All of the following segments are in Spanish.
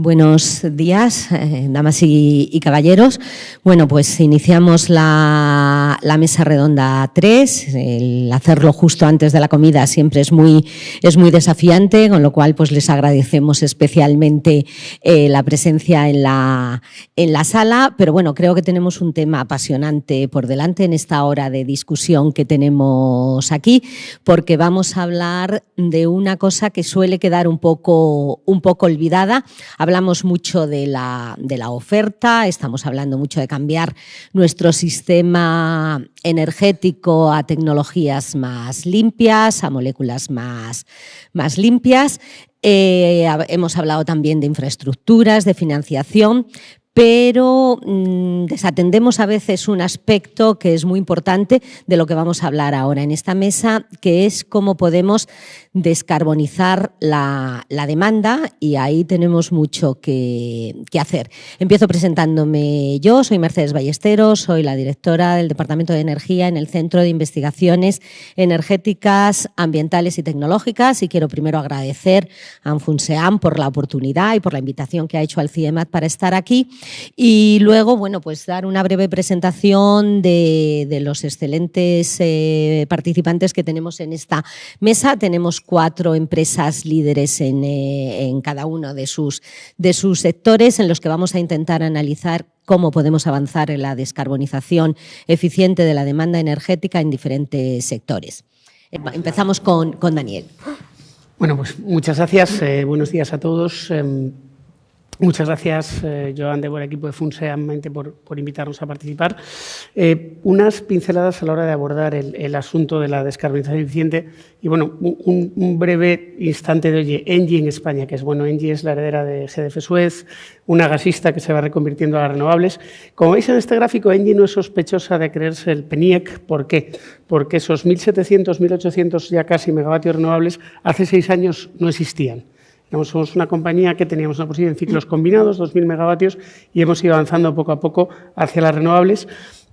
Buenos días, damas y caballeros. Bueno, pues iniciamos la mesa redonda 3. El hacerlo justo antes de la comida siempre es muy desafiante, con lo cual pues les agradecemos especialmente la presencia en la sala. Pero bueno, creo que tenemos un tema apasionante por delante en esta hora de discusión que tenemos aquí, porque vamos a hablar de una cosa que suele quedar un poco olvidada. Hablamos mucho de la oferta, estamos hablando mucho de cambiar nuestro sistema energético a tecnologías más limpias, a moléculas más limpias. Hemos hablado también de infraestructuras, de financiación, pero desatendemos a veces un aspecto que es muy importante de lo que vamos a hablar ahora en esta mesa, que es cómo podemos descarbonizar la demanda, y ahí tenemos mucho que hacer. Empiezo presentándome yo, soy Mercedes Ballesteros, soy la directora del Departamento de Energía en el Centro de Investigaciones Energéticas, Ambientales y Tecnológicas, y quiero primero agradecer a Funseam por la oportunidad y por la invitación que ha hecho al CIEMAT para estar aquí. Y luego, bueno, pues dar una breve presentación de los excelentes participantes que tenemos en esta mesa. Tenemos 4 empresas líderes en cada uno de sus sectores, en los que vamos a intentar analizar cómo podemos avanzar en la descarbonización eficiente de la demanda energética en diferentes sectores. Empezamos con Daniel. Bueno, pues muchas gracias. Buenos días a todos. Muchas gracias, Joan, del equipo de Funseam, por invitarnos a participar. Unas pinceladas a la hora de abordar el asunto de la descarbonización eficiente. Y bueno, un breve instante de, oye, ENGIE en España, que es bueno, ENGIE es la heredera de GDF Suez, una gasista que se va reconvirtiendo a las renovables. Como veis en este gráfico, ENGIE no es sospechosa de creerse el PNIEC. ¿Por qué? Porque esos 1.700, 1.800 ya casi megavatios renovables hace 6 años no existían. Somos una compañía que teníamos una posición en ciclos combinados, 2.000 megavatios, y hemos ido avanzando poco a poco hacia las renovables.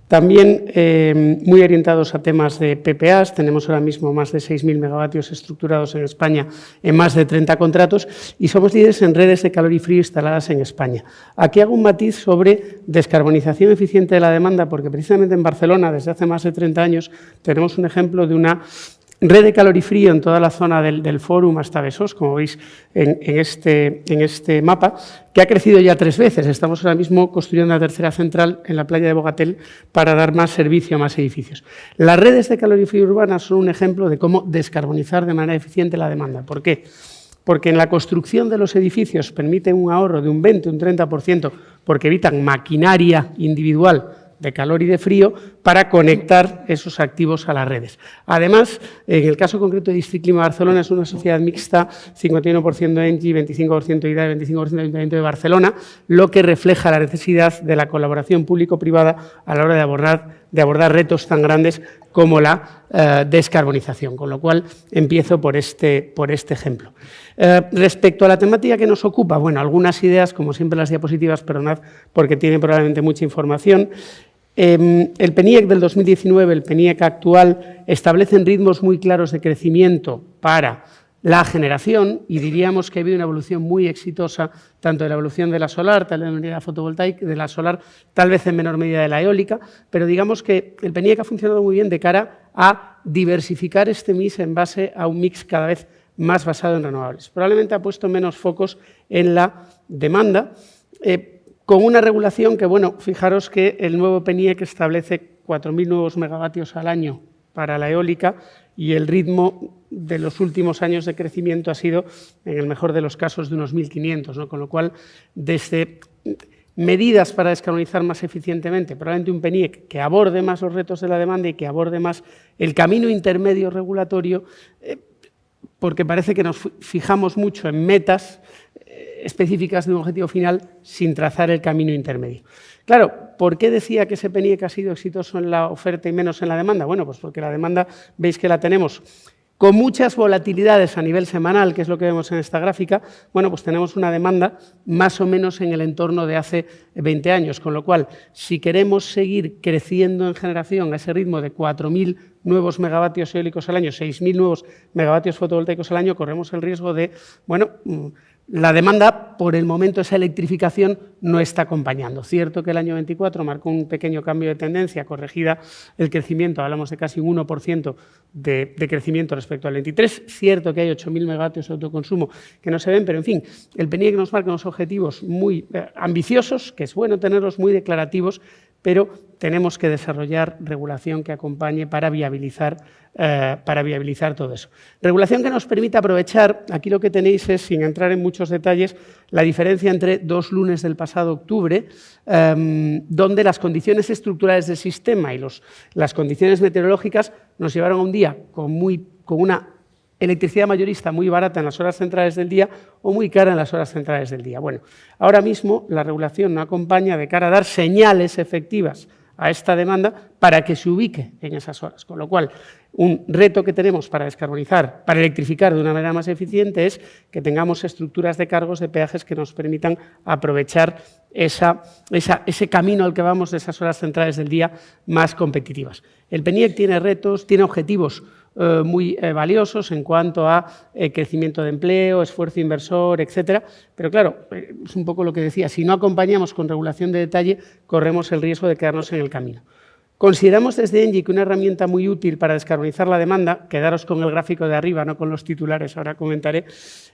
También muy orientados a temas de PPAs, tenemos ahora mismo más de 6.000 megavatios estructurados en España en más de 30 contratos, y somos líderes en redes de calor y frío instaladas en España. Aquí hago un matiz sobre descarbonización eficiente de la demanda, porque precisamente en Barcelona, desde hace más de 30 años, tenemos un ejemplo de una red de calor y frío en toda la zona del Fórum hasta Besós, como veis en este mapa, que ha crecido ya 3 veces. Estamos ahora mismo construyendo la tercera central en la playa de Bogatel para dar más servicio a más edificios. Las redes de calor y frío urbanas son un ejemplo de cómo descarbonizar de manera eficiente la demanda. ¿Por qué? Porque en la construcción de los edificios permiten un ahorro de un 20, un 30%, porque evitan maquinaria individual de calor y de frío para conectar esos activos a las redes. Además, en el caso concreto de Districlima Barcelona, es una sociedad mixta, 51% ENGIE, 25% IDA y 25% Ayuntamiento de Barcelona, lo que refleja la necesidad de la colaboración público-privada a la hora de abordar retos tan grandes como la descarbonización, con lo cual empiezo por este ejemplo. Respecto a la temática que nos ocupa, bueno, algunas ideas, como siempre las diapositivas, perdonad, porque tiene probablemente mucha información. El PNIEC del 2019, el PNIEC actual, establecen ritmos muy claros de crecimiento para la generación, y diríamos que ha habido una evolución muy exitosa tanto de la evolución de la solar, tal vez de la fotovoltaica, de la solar, tal vez en menor medida de la eólica, pero digamos que el PNIEC ha funcionado muy bien de cara a diversificar este mix en base a un mix cada vez más basado en renovables. Probablemente ha puesto menos focos en la demanda, con una regulación que, bueno, fijaros que el nuevo PNIEC establece 4.000 nuevos megavatios al año para la eólica, y el ritmo de los últimos años de crecimiento ha sido, en el mejor de los casos, de unos 1.500, ¿no? Con lo cual, desde medidas para descarbonizar más eficientemente, probablemente un PNIEC que aborde más los retos de la demanda y que aborde más el camino intermedio regulatorio, porque parece que nos fijamos mucho en metas específicas de un objetivo final sin trazar el camino intermedio. Claro, ¿por qué decía que ese PNIEC ha sido exitoso en la oferta y menos en la demanda? Bueno, pues porque la demanda, veis que la tenemos con muchas volatilidades a nivel semanal, que es lo que vemos en esta gráfica. Bueno, pues tenemos una demanda más o menos en el entorno de hace 20 años, con lo cual, si queremos seguir creciendo en generación a ese ritmo de 4.000 nuevos megavatios eólicos al año, 6.000 nuevos megavatios fotovoltaicos al año, corremos el riesgo de, bueno, La demanda, por el momento, esa electrificación no está acompañando. Cierto que el año 24 marcó un pequeño cambio de tendencia, corregida el crecimiento, hablamos de casi un 1% de crecimiento respecto al 23. Cierto que hay 8.000 megavatios de autoconsumo que no se ven, pero en fin, el PNIEC nos marca unos objetivos muy ambiciosos, que es bueno tenerlos muy declarativos, pero tenemos que desarrollar regulación que acompañe para viabilizar todo eso. Regulación que nos permita aprovechar, aquí lo que tenéis es, sin entrar en muchos detalles, la diferencia entre 2 lunes del pasado octubre, donde las condiciones estructurales del sistema y las condiciones meteorológicas nos llevaron a un día con una electricidad mayorista muy barata en las horas centrales del día o muy cara en las horas centrales del día. Bueno, ahora mismo la regulación no acompaña de cara a dar señales efectivas a esta demanda para que se ubique en esas horas. Con lo cual, un reto que tenemos para descarbonizar, para electrificar de una manera más eficiente es que tengamos estructuras de cargos de peajes que nos permitan aprovechar ese camino al que vamos de esas horas centrales del día más competitivas. El PNIEC tiene retos, tiene objetivos muy valiosos en cuanto a crecimiento de empleo, esfuerzo inversor, etcétera. Pero claro, es un poco lo que decía, si no acompañamos con regulación de detalle, corremos el riesgo de quedarnos en el camino. Consideramos desde ENGIE que una herramienta muy útil para descarbonizar la demanda, quedaros con el gráfico de arriba, no con los titulares, ahora comentaré,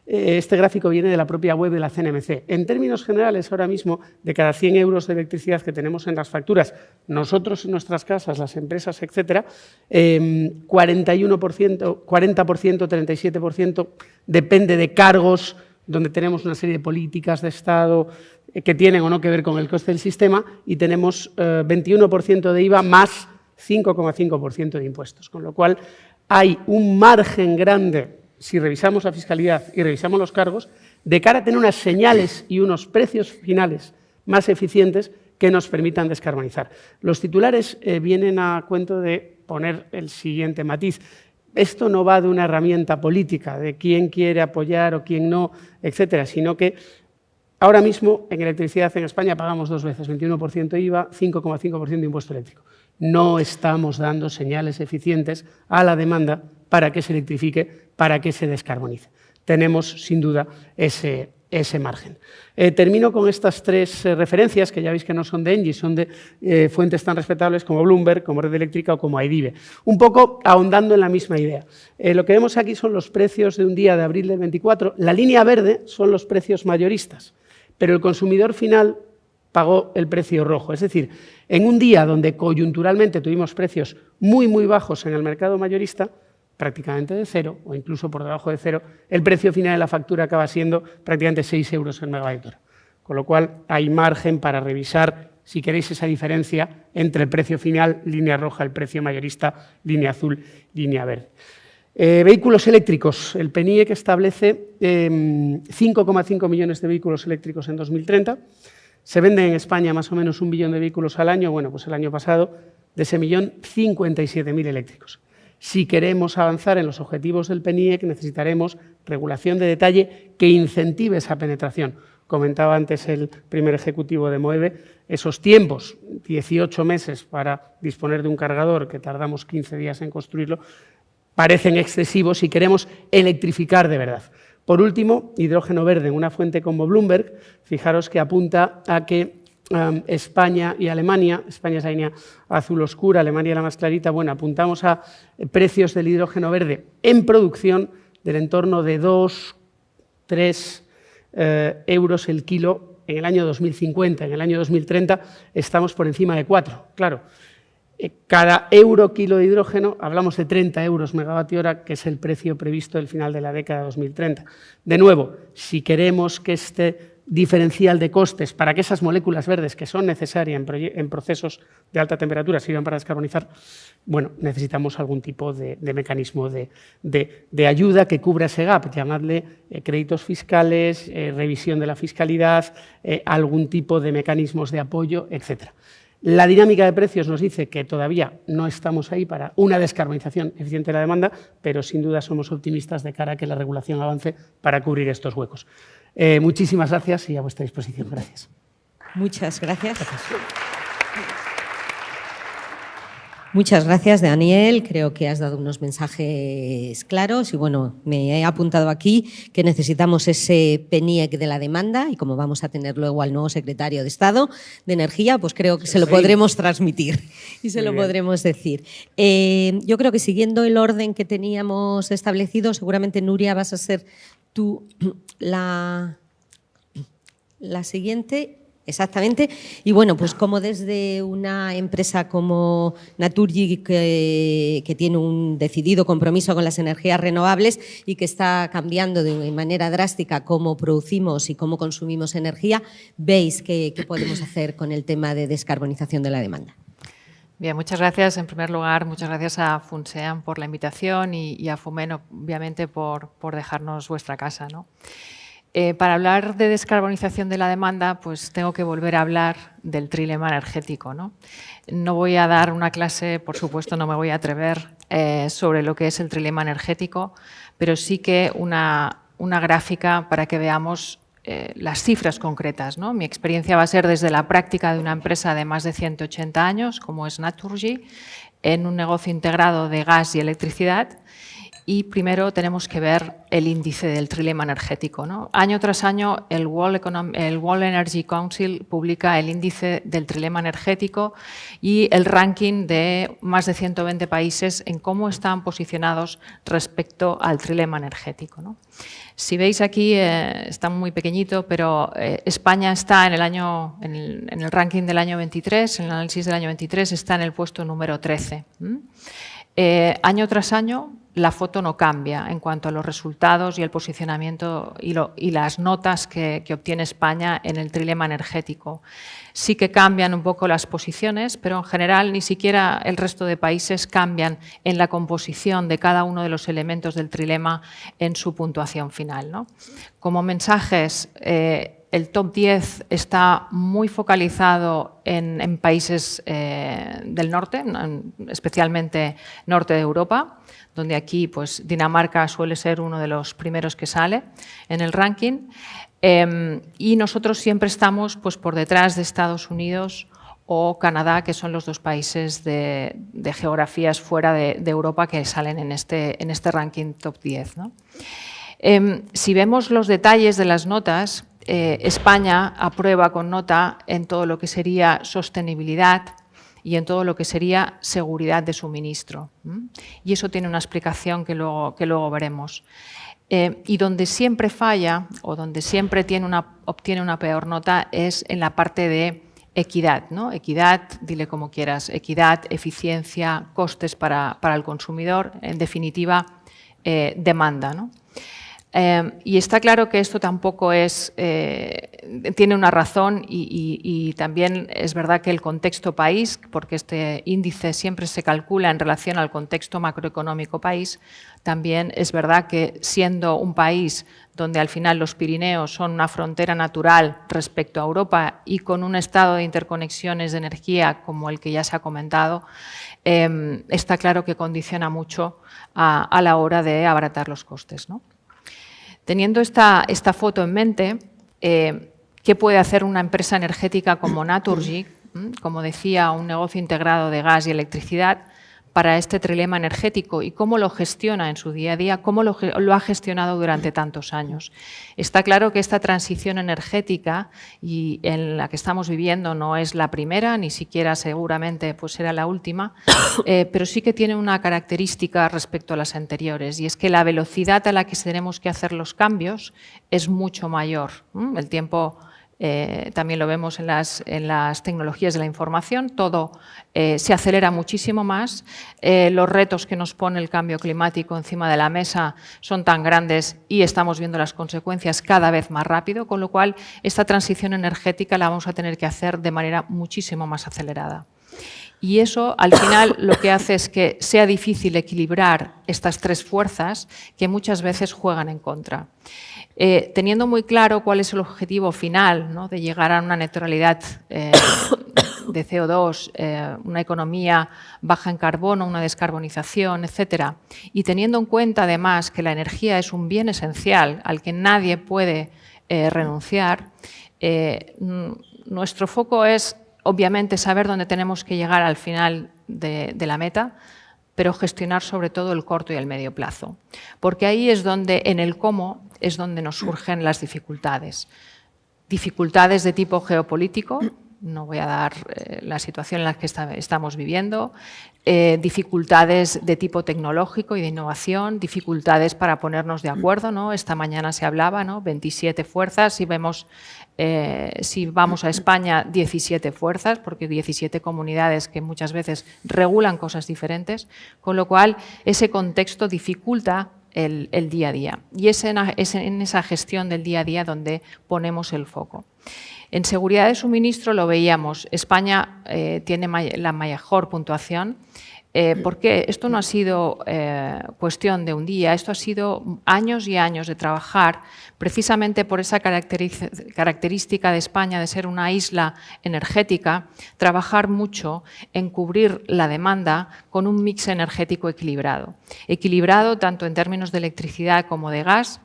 este gráfico viene de la propia web de la CNMC. En términos generales, ahora mismo, de cada 100 euros de electricidad que tenemos en las facturas, nosotros en nuestras casas, las empresas, etcétera, 41%, 40%, 37% depende de cargos, donde tenemos una serie de políticas de Estado que tienen o no que ver con el coste del sistema, y tenemos 21% de IVA más 5,5% de impuestos. Con lo cual, hay un margen grande, si revisamos la fiscalidad y revisamos los cargos, de cara a tener unas señales y unos precios finales más eficientes que nos permitan descarbonizar. Los titulares vienen a cuento de poner el siguiente matiz. Esto no va de una herramienta política, de quién quiere apoyar o quién no, etcétera, sino que ahora mismo en electricidad en España pagamos 2 veces, 21% IVA, 5,5% de impuesto eléctrico. No estamos dando señales eficientes a la demanda para que se electrifique, para que se descarbonice. Tenemos, sin duda, ese margen. Termino con estas 3 referencias, que ya veis que no son de ENGIE, son de fuentes tan respetables como Bloomberg, como Red Eléctrica o como AIDIBE. Un poco ahondando en la misma idea. Lo que vemos aquí son los precios de un día de abril del 24. La línea verde son los precios mayoristas, pero el consumidor final pagó el precio rojo. Es decir, en un día donde coyunturalmente tuvimos precios muy, muy bajos en el mercado mayorista, prácticamente de cero o incluso por debajo de cero, el precio final de la factura acaba siendo prácticamente 6 euros el megavatio hora. Con lo cual, hay margen para revisar, si queréis, esa diferencia entre el precio final, línea roja, el precio mayorista, línea azul, línea verde. Vehículos eléctricos. El PNIEC establece 5,5 millones de vehículos eléctricos en 2030. Se venden en España más o menos 1 millón de vehículos al año. Bueno, pues el año pasado, de ese millón, 57.000 eléctricos. Si queremos avanzar en los objetivos del PNIEC, necesitaremos regulación de detalle que incentive esa penetración. Comentaba antes el primer ejecutivo de Moeve, esos tiempos, 18 meses para disponer de un cargador, que tardamos 15 días en construirlo, parecen excesivos si queremos electrificar de verdad. Por último, hidrógeno verde en una fuente como Bloomberg, fijaros que apunta a que España y Alemania, España es la línea azul oscura, Alemania la más clarita, bueno, apuntamos a precios del hidrógeno verde en producción del entorno de 2-3 euros el kilo en el año 2050. En el año 2030 estamos por encima de 4, claro. Cada euro kilo de hidrógeno, hablamos de 30 euros megavatio hora, que es el precio previsto del final de la década de 2030. De nuevo, si queremos que este diferencial de costes para que esas moléculas verdes que son necesarias en procesos de alta temperatura sirvan para descarbonizar, bueno, necesitamos algún tipo de mecanismo de ayuda que cubra ese gap, llamadle créditos fiscales, revisión de la fiscalidad, algún tipo de mecanismos de apoyo, etcétera. La dinámica de precios nos dice que todavía no estamos ahí para una descarbonización eficiente de la demanda, pero sin duda somos optimistas de cara a que la regulación avance para cubrir estos huecos. Muchísimas gracias y a vuestra disposición. Gracias. Muchas gracias. Muchas gracias, Daniel. Creo que has dado unos mensajes claros y, bueno, me he apuntado aquí que necesitamos ese PNIEC de la demanda y como vamos a tener luego al nuevo secretario de Estado de Energía, pues creo que se lo podremos transmitir y se lo podremos decir. Yo creo que siguiendo el orden que teníamos establecido, seguramente, Nuria, vas a ser tú la siguiente. Exactamente. Y bueno, pues como desde una empresa como Naturgy, que tiene un decidido compromiso con las energías renovables y que está cambiando de manera drástica cómo producimos y cómo consumimos energía, veis qué podemos hacer con el tema de descarbonización de la demanda. Bien, muchas gracias. En primer lugar, muchas gracias a Funseam por la invitación y a Fomen, obviamente, por dejarnos vuestra casa, ¿no? Para hablar de descarbonización de la demanda, pues tengo que volver a hablar del trilema energético, ¿no? No voy a dar una clase, por supuesto, no me voy a atrever sobre lo que es el trilema energético, pero sí que una gráfica para que veamos las cifras concretas, ¿no? Mi experiencia va a ser desde la práctica de una empresa de más de 180 años, como es Naturgy, en un negocio integrado de gas y electricidad. Y primero tenemos que ver el índice del trilema energético, ¿no? Año tras año el World Energy Council publica el índice del trilema energético y el ranking de más de 120 países en cómo están posicionados respecto al trilema energético, ¿no? Si veis aquí, está muy pequeñito, pero España está en el ranking del año 23, en el análisis del año 23 está en el puesto número 13. Año tras año la foto no cambia en cuanto a los resultados y el posicionamiento y las notas que obtiene España en el trilema energético. Sí que cambian un poco las posiciones, pero en general ni siquiera el resto de países cambian en la composición de cada uno de los elementos del trilema en su puntuación final, ¿no? Como mensajes, el top 10 está muy focalizado en países del norte, especialmente norte de Europa, donde aquí pues, Dinamarca suele ser uno de los primeros que sale en el ranking. Y nosotros siempre estamos pues, por detrás de Estados Unidos o Canadá, que son los dos países de geografías fuera de Europa que salen en este ranking top 10, ¿no? Si vemos los detalles de las notas, España aprueba con nota en todo lo que sería sostenibilidad y en todo lo que sería seguridad de suministro. Y eso tiene una explicación que luego veremos. Y donde siempre falla o donde siempre obtiene una peor nota es en la parte de equidad, ¿no? Equidad, dile como quieras, equidad, eficiencia, costes para el consumidor, en definitiva, demanda, ¿no? Y está claro que esto tampoco tiene una razón y también es verdad que el contexto país, porque este índice siempre se calcula en relación al contexto macroeconómico país, también es verdad que siendo un país donde al final los Pirineos son una frontera natural respecto a Europa y con un estado de interconexiones de energía como el que ya se ha comentado, está claro que condiciona mucho a la hora de abaratar los costes, ¿no? Teniendo esta foto en mente, ¿qué puede hacer una empresa energética como Naturgy, como decía, un negocio integrado de gas y electricidad, para este trilema energético y cómo lo gestiona en su día a día, cómo lo ha gestionado durante tantos años? Está claro que esta transición energética y en la que estamos viviendo no es la primera, ni siquiera seguramente pues será la última, pero sí que tiene una característica respecto a las anteriores y es que la velocidad a la que tenemos que hacer los cambios es mucho mayor. El tiempo también lo vemos en las tecnologías de la información, todo se acelera muchísimo más, los retos que nos pone el cambio climático encima de la mesa son tan grandes y estamos viendo las consecuencias cada vez más rápido, con lo cual esta transición energética la vamos a tener que hacer de manera muchísimo más acelerada. Y eso, al final, lo que hace es que sea difícil equilibrar estas tres fuerzas que muchas veces juegan en contra. Teniendo muy claro cuál es el objetivo final, ¿no?, de llegar a una neutralidad de CO2, una economía baja en carbono, una descarbonización, etcétera, y teniendo en cuenta además que la energía es un bien esencial al que nadie puede renunciar, nuestro foco es obviamente saber dónde tenemos que llegar al final de la meta, pero gestionar sobre todo el corto y el medio plazo. Porque ahí es donde, en el cómo, es donde nos surgen las dificultades. Dificultades de tipo geopolítico, no voy a dar la situación en la que estamos viviendo, dificultades de tipo tecnológico y de innovación, dificultades para ponernos de acuerdo, ¿no? Esta mañana se hablaba, ¿no? 27 fuerzas, si vamos a España, 17 fuerzas, porque 17 comunidades que muchas veces regulan cosas diferentes, con lo cual ese contexto dificulta el día a día. Y es en esa gestión del día a día donde ponemos el foco. En seguridad de suministro lo veíamos, España tiene la mejor puntuación, porque esto no ha sido cuestión de un día, esto ha sido años y años de trabajar precisamente por esa característica de España de ser una isla energética, trabajar mucho en cubrir la demanda con un mix energético equilibrado. Equilibrado tanto en términos de electricidad como de gas,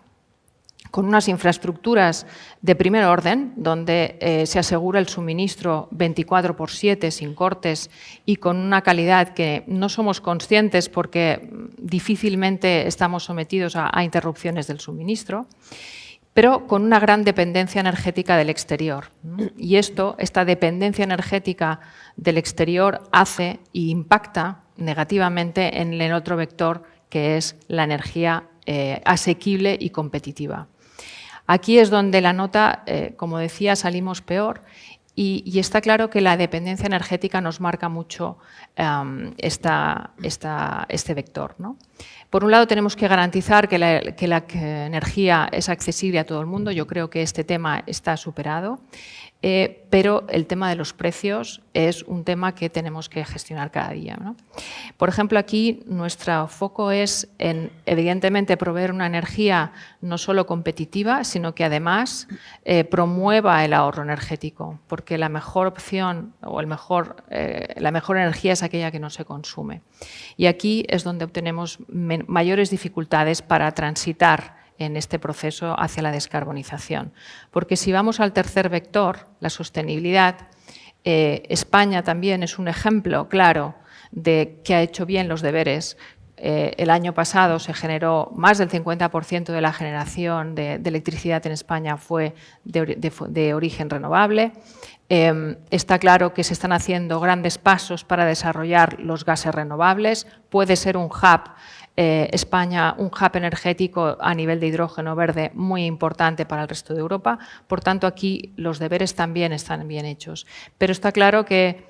con unas infraestructuras de primer orden, donde se asegura el suministro 24/7 sin cortes y con una calidad que no somos conscientes porque difícilmente estamos sometidos a interrupciones del suministro, pero con una gran dependencia energética del exterior. Y esta dependencia energética del exterior hace e impacta negativamente en el otro vector, que es la energía asequible y competitiva. Aquí es donde la nota, como decía, salimos peor y está claro que la dependencia energética nos marca mucho este vector, ¿no? Por un lado, tenemos que garantizar que la energía es accesible a todo el mundo. Yo creo que este tema está superado. Pero el tema de los precios es un tema que tenemos que gestionar cada día, ¿no? Por ejemplo, aquí nuestro foco es en, evidentemente, proveer una energía no solo competitiva, sino que además promueva el ahorro energético, porque la mejor opción o la mejor energía es aquella que no se consume. Y aquí es donde obtenemos mayores dificultades para transitar en este proceso hacia la descarbonización. Porque si vamos al tercer vector, la sostenibilidad, España también es un ejemplo claro de que ha hecho bien los deberes. El año pasado se generó más del 50% de la generación de electricidad en España fue de origen renovable. Está claro que se están haciendo grandes pasos para desarrollar los gases renovables. Puede ser un hub España, un hub energético a nivel de hidrógeno verde muy importante para el resto de Europa. Por tanto, aquí los deberes también están bien hechos. Pero está claro que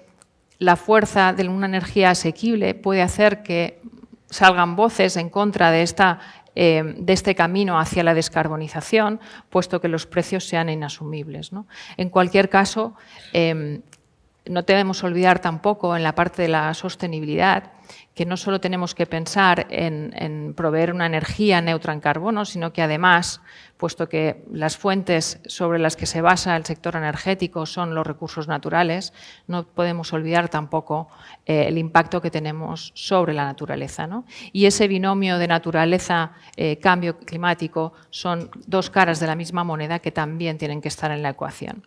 la fuerza de una energía asequible puede hacer que salgan voces en contra de este camino hacia la descarbonización, puesto que los precios sean inasumibles, ¿no? En cualquier caso, no debemos olvidar tampoco en la parte de la sostenibilidad que no solo tenemos que pensar en proveer una energía neutra en carbono, sino que además, puesto que las fuentes sobre las que se basa el sector energético son los recursos naturales, no podemos olvidar tampoco el impacto que tenemos sobre la naturaleza, ¿no? Y ese binomio de naturaleza-cambio climático son dos caras de la misma moneda que también tienen que estar en la ecuación.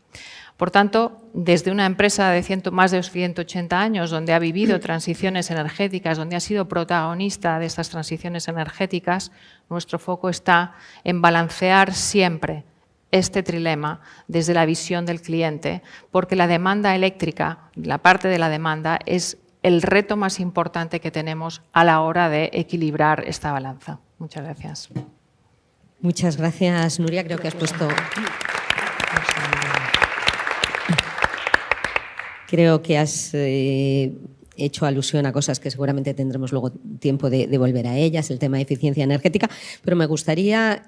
Por tanto, desde una empresa de más de 180 años, donde ha vivido transiciones energéticas, donde ha sido protagonista de estas transiciones energéticas, nuestro foco está en balancear siempre este trilema desde la visión del cliente, porque la demanda eléctrica, la parte de la demanda, es el reto más importante que tenemos a la hora de equilibrar esta balanza. Muchas gracias. Muchas gracias, Nuria. Creo que has puesto... Creo que has hecho alusión a cosas que seguramente tendremos luego tiempo de volver a ellas, el tema de eficiencia energética, pero me gustaría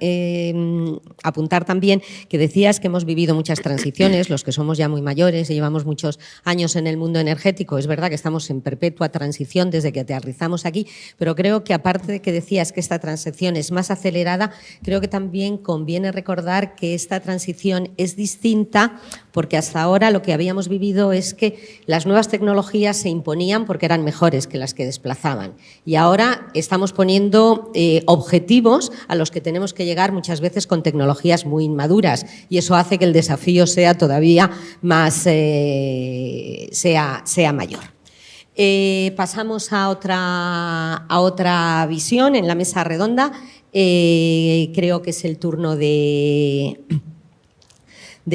apuntar también que decías que hemos vivido muchas transiciones, los que somos ya muy mayores y llevamos muchos años en el mundo energético. Es verdad que estamos en perpetua transición desde que aterrizamos aquí, pero creo que aparte de que decías que esta transición es más acelerada, creo que también conviene recordar que esta transición es distinta porque hasta ahora lo que habíamos vivido es que las nuevas tecnologías se imponían venían porque eran mejores que las que desplazaban. Y ahora estamos poniendo objetivos a los que tenemos que llegar muchas veces con tecnologías muy inmaduras, y eso hace que el desafío sea todavía más, sea mayor. Pasamos a otra visión en la mesa redonda. Creo que es el turno de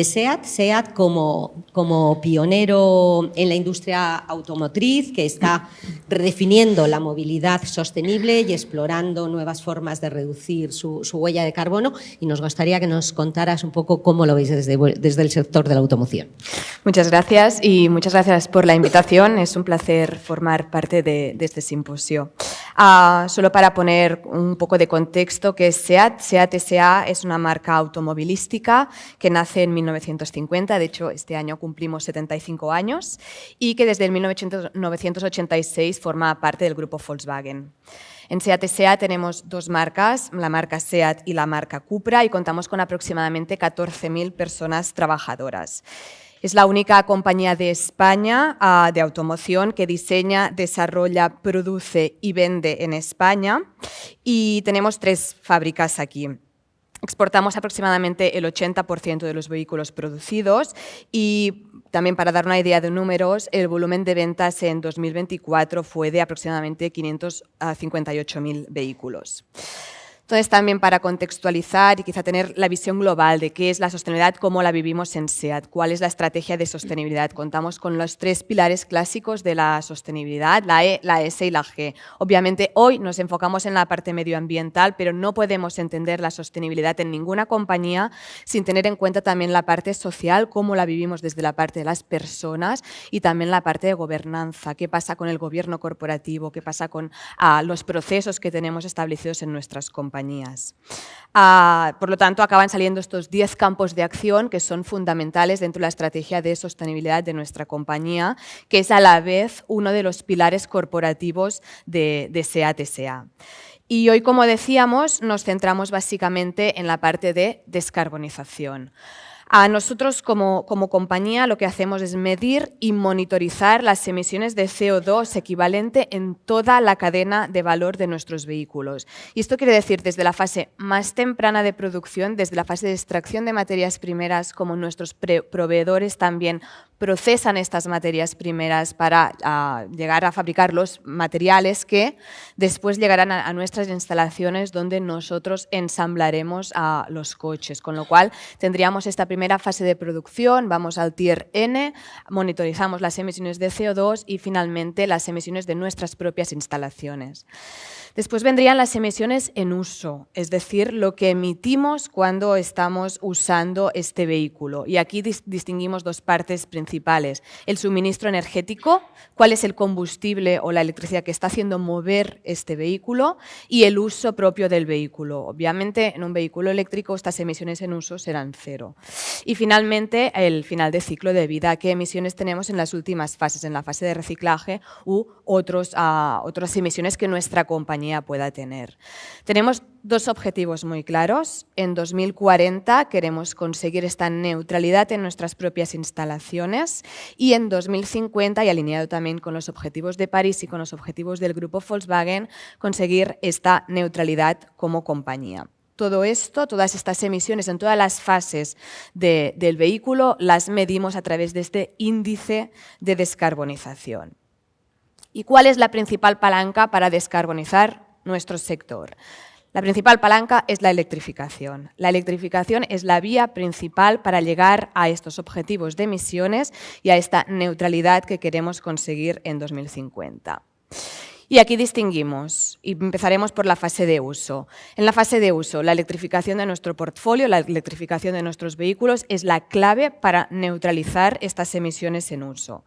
SEAT. SEAT como pionero en la industria automotriz, que está redefiniendo la movilidad sostenible y explorando nuevas formas de reducir su huella de carbono, y nos gustaría que nos contaras un poco cómo lo veis desde el sector de la automoción. Muchas gracias y muchas gracias por la invitación. Es un placer formar parte de este simposio. Solo para poner un poco de contexto, que es SEAT. SEAT S.A. es una marca automovilística que nace en 1950, de hecho este año cumplimos 75 años, y que desde el 1986 forma parte del grupo Volkswagen. En SEAT S.A. tenemos dos marcas, la marca SEAT y la marca Cupra, y contamos con aproximadamente 14.000 personas trabajadoras. Es la única compañía de España de automoción que diseña, desarrolla, produce y vende en España, y tenemos 3 fábricas aquí. Exportamos aproximadamente el 80% de los vehículos producidos, y también para dar una idea de números, el volumen de ventas en 2024 fue de aproximadamente 558.000 vehículos. Entonces, también para contextualizar y quizá tener la visión global de qué es la sostenibilidad, cómo la vivimos en SEAT, cuál es la estrategia de sostenibilidad. Contamos con los 3 pilares clásicos de la sostenibilidad, la E, la S y la G. Obviamente, hoy nos enfocamos en la parte medioambiental, pero no podemos entender la sostenibilidad en ninguna compañía sin tener en cuenta también la parte social, cómo la vivimos desde la parte de las personas, y también la parte de gobernanza, qué pasa con el gobierno corporativo, qué pasa con los procesos que tenemos establecidos en nuestras compañías. Por lo tanto, acaban saliendo estos 10 campos de acción que son fundamentales dentro de la estrategia de sostenibilidad de nuestra compañía, que es a la vez uno de los pilares corporativos de SEAT S.A. Y hoy, como decíamos, nos centramos básicamente en la parte de descarbonización. A nosotros como compañía lo que hacemos es medir y monitorizar las emisiones de CO2 equivalente en toda la cadena de valor de nuestros vehículos. Y esto quiere decir desde la fase más temprana de producción, desde la fase de extracción de materias primeras, como nuestros proveedores también procesan estas materias primeras para llegar a fabricar los materiales que después llegarán a nuestras instalaciones, donde nosotros ensamblaremos los coches. Con lo cual tendríamos esta primera fase de producción, vamos al Tier N, monitorizamos las emisiones de CO2 y finalmente las emisiones de nuestras propias instalaciones. Después vendrían las emisiones en uso, es decir, lo que emitimos cuando estamos usando este vehículo. Y aquí distinguimos 2 partes principales. El suministro energético, cuál es el combustible o la electricidad que está haciendo mover este vehículo, y el uso propio del vehículo. Obviamente, en un vehículo eléctrico estas emisiones en uso serán 0. Y finalmente, el final de ciclo de vida, qué emisiones tenemos en las últimas fases, en la fase de reciclaje u otras emisiones que nuestra compañía pueda tener. Tenemos 2 objetivos muy claros. En 2040 queremos conseguir esta neutralidad en nuestras propias instalaciones, y en 2050, y alineado también con los objetivos de París y con los objetivos del grupo Volkswagen, conseguir esta neutralidad como compañía. Todo esto, todas estas emisiones en todas las fases del vehículo, las medimos a través de este índice de descarbonización. ¿Y cuál es la principal palanca para descarbonizar nuestro sector? La principal palanca es la electrificación. La electrificación es la vía principal para llegar a estos objetivos de emisiones y a esta neutralidad que queremos conseguir en 2050. Y aquí distinguimos, y empezaremos por la fase de uso. En la fase de uso, la electrificación de nuestro portfolio, la electrificación de nuestros vehículos es la clave para neutralizar estas emisiones en uso.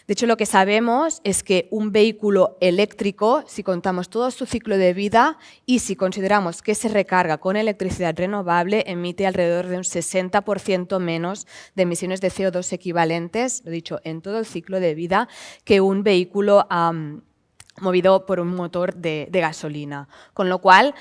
De hecho, lo que sabemos es que un vehículo eléctrico, si contamos todo su ciclo de vida y si consideramos que se recarga con electricidad renovable, emite alrededor de un 60% menos de emisiones de CO2 equivalentes, lo dicho, en todo el ciclo de vida, que un vehículo movido por un motor de gasolina. Con lo cual,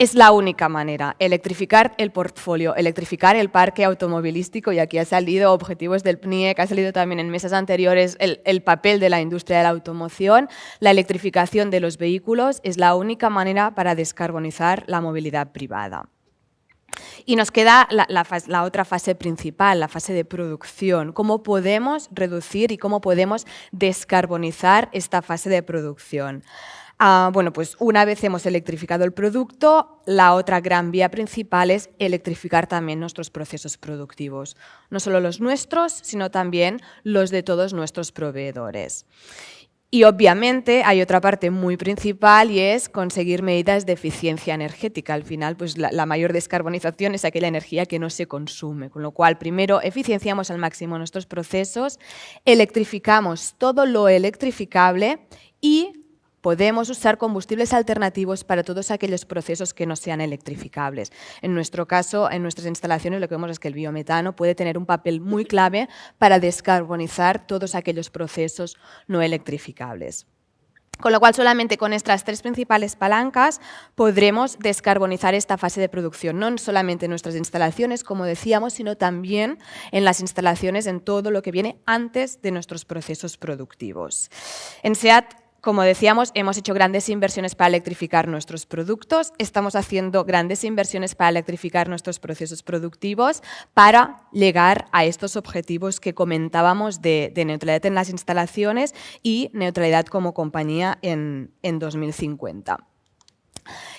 Es la única manera, electrificar el portfolio, electrificar el parque automovilístico, y aquí ha salido objetivos del PNIEC, ha salido también en mesas anteriores el papel de la industria de la automoción. La electrificación de los vehículos es la única manera para descarbonizar la movilidad privada. Y nos queda la otra fase principal, la fase de producción. ¿Cómo podemos reducir y cómo podemos descarbonizar esta fase de producción? Bueno, pues una vez hemos electrificado el producto, la otra gran vía principal es electrificar también nuestros procesos productivos. No solo los nuestros, sino también los de todos nuestros proveedores. Y obviamente hay otra parte muy principal y es conseguir medidas de eficiencia energética. Al final, pues la mayor descarbonización es aquella energía que no se consume. Con lo cual, primero eficienciamos al máximo nuestros procesos, electrificamos todo lo electrificable y podemos usar combustibles alternativos para todos aquellos procesos que no sean electrificables. En nuestro caso, en nuestras instalaciones, lo que vemos es que el biometano puede tener un papel muy clave para descarbonizar todos aquellos procesos no electrificables. Con lo cual, solamente con estas tres principales palancas podremos descarbonizar esta fase de producción, no solamente en nuestras instalaciones, como decíamos, sino también en las instalaciones, en todo lo que viene antes de nuestros procesos productivos. En SEAT, como decíamos, hemos hecho grandes inversiones para electrificar nuestros productos, estamos haciendo grandes inversiones para electrificar nuestros procesos productivos para llegar a estos objetivos que comentábamos de neutralidad en las instalaciones y neutralidad como compañía en 2050.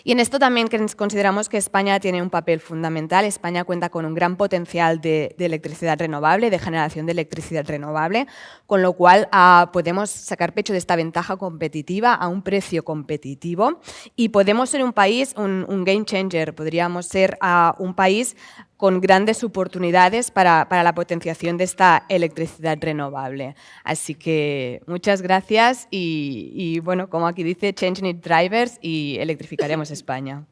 Y en esto también consideramos que España tiene un papel fundamental. España cuenta con un gran potencial de electricidad renovable, de generación de electricidad renovable, con lo cual podemos sacar pecho de esta ventaja competitiva a un precio competitivo y podemos ser un país, un game changer, podríamos ser un país con grandes oportunidades para la potenciación de esta electricidad renovable. Así que muchas gracias y bueno, como aquí dice, change need drivers y electrificaremos España.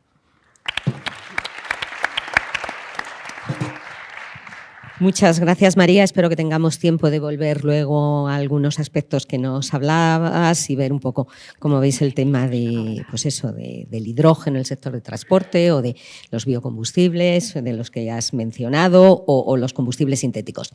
Muchas gracias, María. Espero que tengamos tiempo de volver luego a algunos aspectos que nos hablabas y ver un poco, como veis, el tema de, pues eso, del hidrógeno en el sector de transporte o de los biocombustibles, de los que ya has mencionado, o los combustibles sintéticos.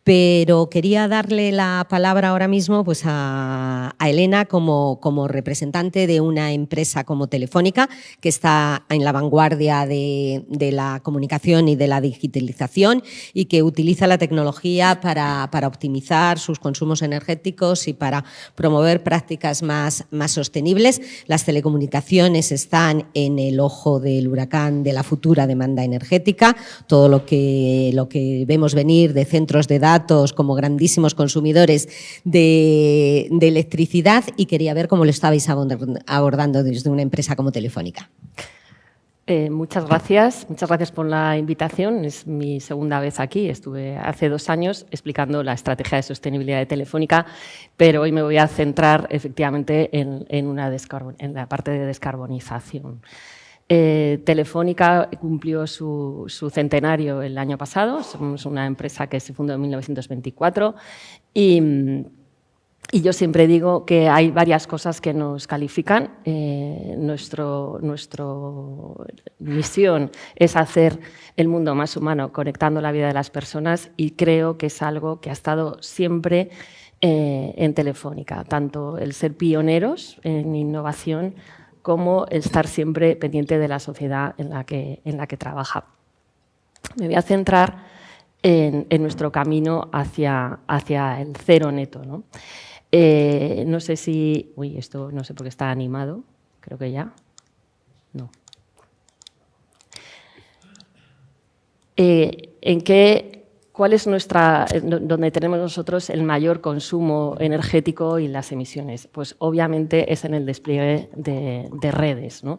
Pero quería darle la palabra ahora mismo pues, a Elena como representante de una empresa como Telefónica, que está en la vanguardia de la comunicación y de la digitalización y que utiliza la tecnología para optimizar sus consumos energéticos y para promover prácticas más sostenibles. Las telecomunicaciones están en el ojo del huracán de la futura demanda energética. Todo lo que vemos venir de centros de datos como grandísimos consumidores de electricidad, y quería ver cómo lo estabais abordando desde una empresa como Telefónica. Muchas gracias por la invitación. Es mi segunda vez aquí. Estuve hace 2 años explicando la estrategia de sostenibilidad de Telefónica, pero hoy me voy a centrar efectivamente en la parte de descarbonización. Telefónica cumplió su centenario el año pasado. Somos una empresa que se fundó en 1924 y yo siempre digo que hay varias cosas que nos califican. Nuestra misión es hacer el mundo más humano conectando la vida de las personas, y creo que es algo que ha estado siempre en Telefónica, tanto el ser pioneros en innovación como el estar siempre pendiente de la sociedad en la que trabaja. Me voy a centrar en nuestro camino hacia el cero neto, ¿no? No sé si... Uy, esto no sé por qué está animado. Creo que ya. No. ¿Cuál es donde tenemos nosotros el mayor consumo energético y las emisiones? Pues obviamente es en el despliegue de redes, ¿no?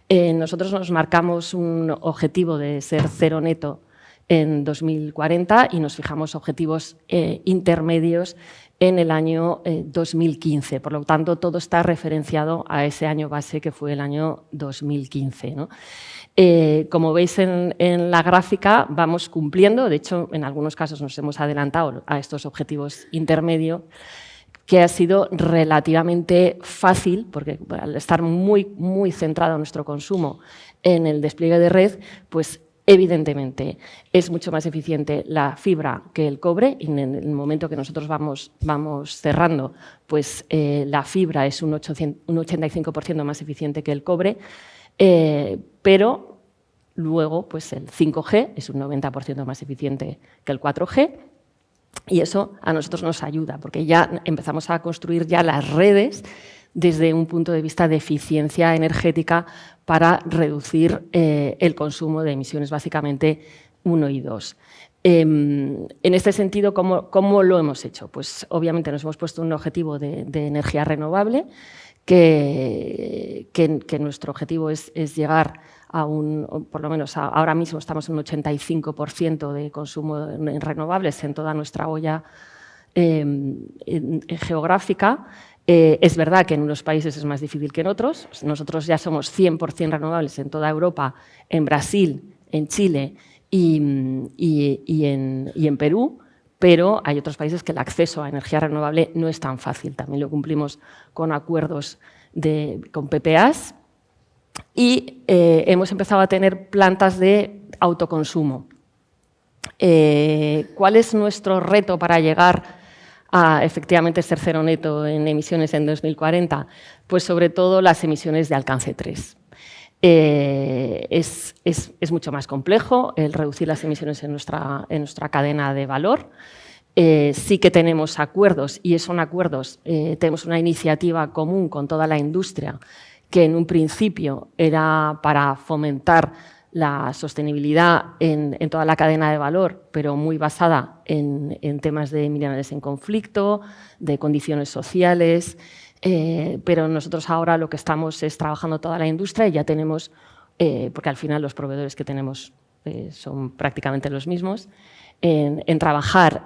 Nosotros nos marcamos un objetivo de ser cero neto en 2040 y nos fijamos objetivos intermedios en el año 2015. Por lo tanto, todo está referenciado a ese año base que fue el año 2015, ¿no? Como veis en la gráfica, vamos cumpliendo. De hecho, en algunos casos nos hemos adelantado a estos objetivos intermedios, que ha sido relativamente fácil, porque al estar muy centrado nuestro consumo en el despliegue de red, pues evidentemente es mucho más eficiente la fibra que el cobre, y en el momento que nosotros vamos cerrando, pues la fibra es un 85% más eficiente que el cobre, pero luego pues el 5G es un 90% más eficiente que el 4G, y eso a nosotros nos ayuda, porque ya empezamos a construir ya las redes desde un punto de vista de eficiencia energética para reducir el consumo de emisiones básicamente 1 y 2. En este sentido, ¿cómo lo hemos hecho? Pues obviamente nos hemos puesto un objetivo de energía renovable, que nuestro objetivo es llegar a por lo menos ahora mismo estamos en un 85% de consumo en renovables en toda nuestra olla geográfica. Es verdad que en unos países es más difícil que en otros. Nosotros ya somos 100% renovables en toda Europa, en Brasil, en Chile y en Perú, pero hay otros países que el acceso a energía renovable no es tan fácil. También lo cumplimos con acuerdos con PPAs y hemos empezado a tener plantas de autoconsumo. ¿Cuál es nuestro reto para llegar a efectivamente ser cero neto en emisiones en 2040? Pues sobre todo las emisiones de alcance 3. Es mucho más complejo el reducir las emisiones en nuestra cadena de valor. Sí que tenemos acuerdos, y son acuerdos, tenemos una iniciativa común con toda la industria que en un principio era para fomentar la sostenibilidad en toda la cadena de valor, pero muy basada en temas de minerales en conflicto, de condiciones sociales, pero nosotros ahora lo que estamos es trabajando toda la industria y ya tenemos, porque al final los proveedores que tenemos son prácticamente los mismos, en trabajar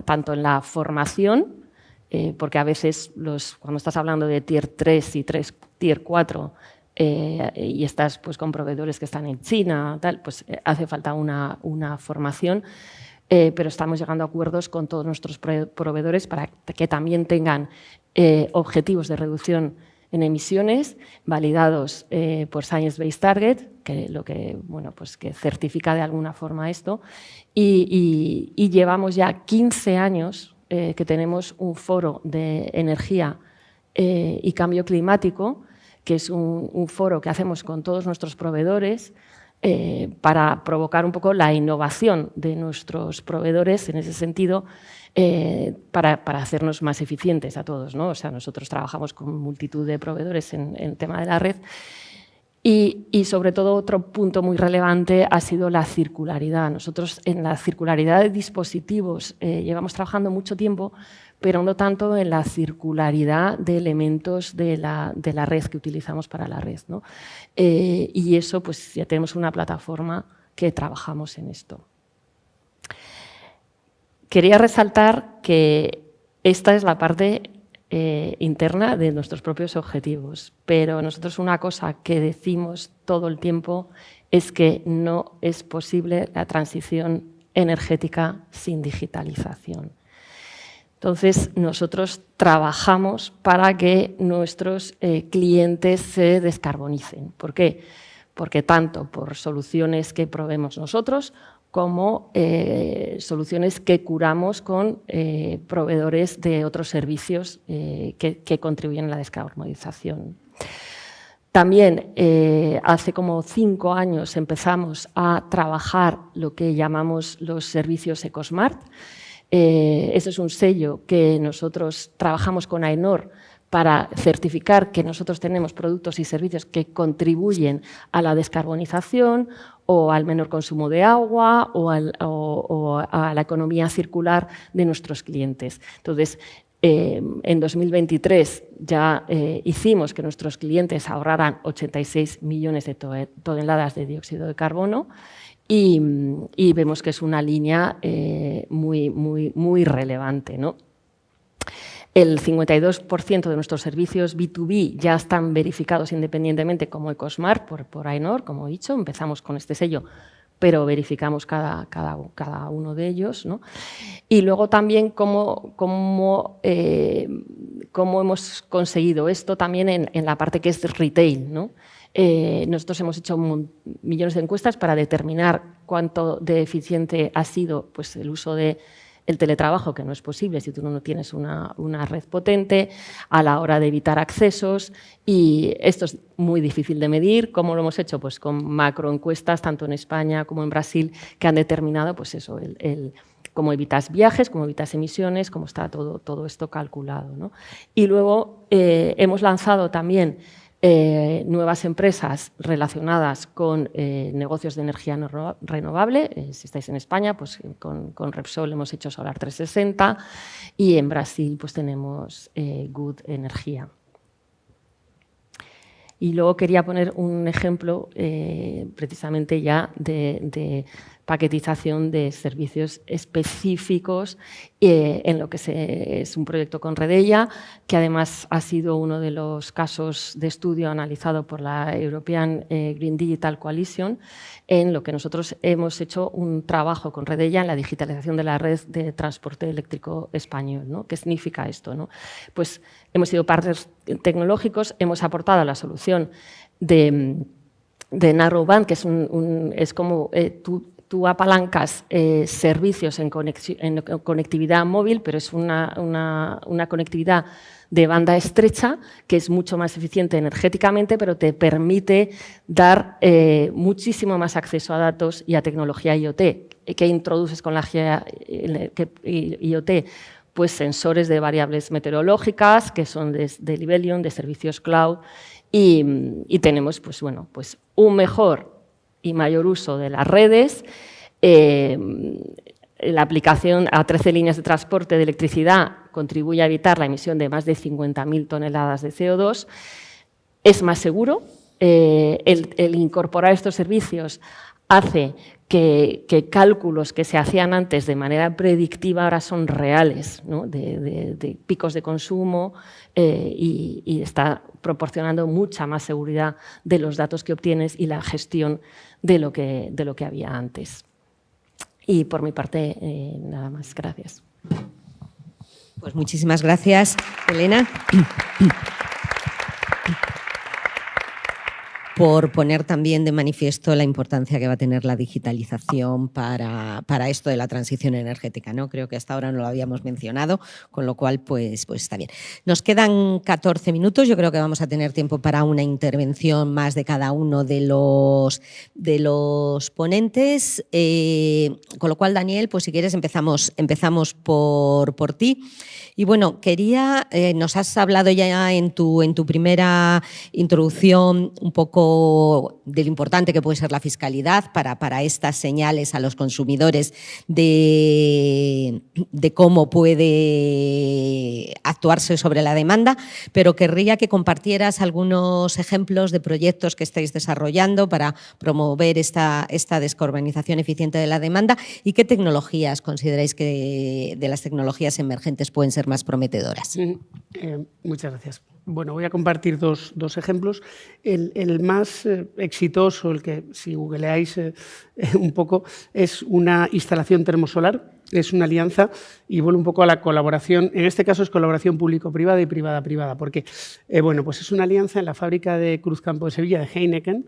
tanto en la formación, porque a veces cuando estás hablando de Tier 3 y Tier 4, y estás pues, con proveedores que están en China, pues hace falta una formación, pero estamos llegando a acuerdos con todos nuestros proveedores para que también tengan objetivos de reducción en emisiones validados por Science Based Target, que certifica de alguna forma esto, y llevamos ya 15 años que tenemos un foro de energía y cambio climático, que es un foro que hacemos con todos nuestros proveedores para provocar un poco la innovación de nuestros proveedores en ese sentido, para hacernos más eficientes a todos, ¿no? O sea, nosotros trabajamos con multitud de proveedores en el tema de la red. Y sobre todo otro punto muy relevante ha sido la circularidad. Nosotros en la circularidad de dispositivos llevamos trabajando mucho tiempo, pero no tanto en la circularidad de elementos de la red que utilizamos para la red, ¿no? Y eso, pues ya tenemos una plataforma que trabajamos en esto. Quería resaltar que esta es la parte interna de nuestros propios objetivos, pero nosotros una cosa que decimos todo el tiempo es que no es posible la transición energética sin digitalización. Entonces, nosotros trabajamos para que nuestros clientes se descarbonicen. ¿Por qué? Porque tanto por soluciones que proveemos nosotros como soluciones que curamos con proveedores de otros servicios que contribuyen a la descarbonización. También hace como 5 años empezamos a trabajar lo que llamamos los servicios EcoSmart. Ese es un sello que nosotros trabajamos con AENOR para certificar que nosotros tenemos productos y servicios que contribuyen a la descarbonización o al menor consumo de agua o a la economía circular de nuestros clientes. Entonces, en 2023 ya hicimos que nuestros clientes ahorraran 86 millones de toneladas de dióxido de carbono y vemos que es una línea muy relevante, ¿no? El 52% de nuestros servicios B2B ya están verificados independientemente como EcoSmart por AENOR, como he dicho. Empezamos con este sello pero verificamos cada uno de ellos, ¿no? Y luego también cómo hemos conseguido esto también en la parte que es retail, ¿no? Nosotros hemos hecho millones de encuestas para determinar cuánto de eficiente ha sido pues, el uso del teletrabajo, que no es posible si tú no tienes una red potente, a la hora de evitar accesos, y esto es muy difícil de medir. ¿Cómo lo hemos hecho? Pues con macroencuestas, tanto en España como en Brasil, que han determinado pues eso, cómo evitas viajes, cómo evitas emisiones, cómo está todo esto calculado, ¿no? Y luego hemos lanzado también nuevas empresas relacionadas con negocios de energía renovable. Si estáis en España, pues con Repsol hemos hecho Solar 360 y en Brasil pues tenemos Good Energía. Y luego quería poner un ejemplo precisamente ya de paquetización de servicios específicos en lo que es un proyecto con Redella, que además ha sido uno de los casos de estudio analizado por la European Green Digital Coalition, en lo que nosotros hemos hecho un trabajo con Redella en la digitalización de la red de transporte eléctrico español, ¿no? ¿Qué significa esto, no? Pues hemos sido partners tecnológicos, hemos aportado la solución de Narrowband, que es como tú apalancas servicios en conectividad móvil, pero es una conectividad de banda estrecha que es mucho más eficiente energéticamente, pero te permite dar muchísimo más acceso a datos y a tecnología IoT. ¿Qué introduces con la IoT? Pues sensores de variables meteorológicas, que son de Libelium, de servicios cloud, y tenemos pues, bueno, pues un mejor y mayor uso de las redes. La aplicación a 13 líneas de transporte de electricidad contribuye a evitar la emisión de más de 50.000 toneladas de CO2. Es más seguro. El incorporar estos servicios hace que cálculos que se hacían antes de manera predictiva ahora son reales, ¿no? de picos de consumo, y está proporcionando mucha más seguridad de los datos que obtienes y la gestión de lo que había antes. Y por mi parte, nada más. Gracias. Pues muchísimas gracias, Elena, por poner también de manifiesto la importancia que va a tener la digitalización para esto de la transición energética, ¿no? Creo que hasta ahora no lo habíamos mencionado, con lo cual pues está bien. Nos quedan 14 minutos, yo creo que vamos a tener tiempo para una intervención más de cada uno de los ponentes, con lo cual, Daniel, pues si quieres empezamos por ti. Y bueno, nos has hablado ya en tu primera introducción un poco de lo importante que puede ser la fiscalidad para estas señales a los consumidores de cómo puede actuarse sobre la demanda, pero querría que compartieras algunos ejemplos de proyectos que estáis desarrollando para promover esta descarbonización eficiente de la demanda y qué tecnologías consideráis que de las tecnologías emergentes pueden ser más prometedoras. Muchas gracias. Bueno, voy a compartir dos ejemplos. El más exitoso, el que si googleáis un poco, es una instalación termosolar. Es una alianza y vuelve un poco a la colaboración. En este caso es colaboración público-privada y privada-privada, porque bueno, pues es una alianza en la fábrica de Cruzcampo de Sevilla de Heineken.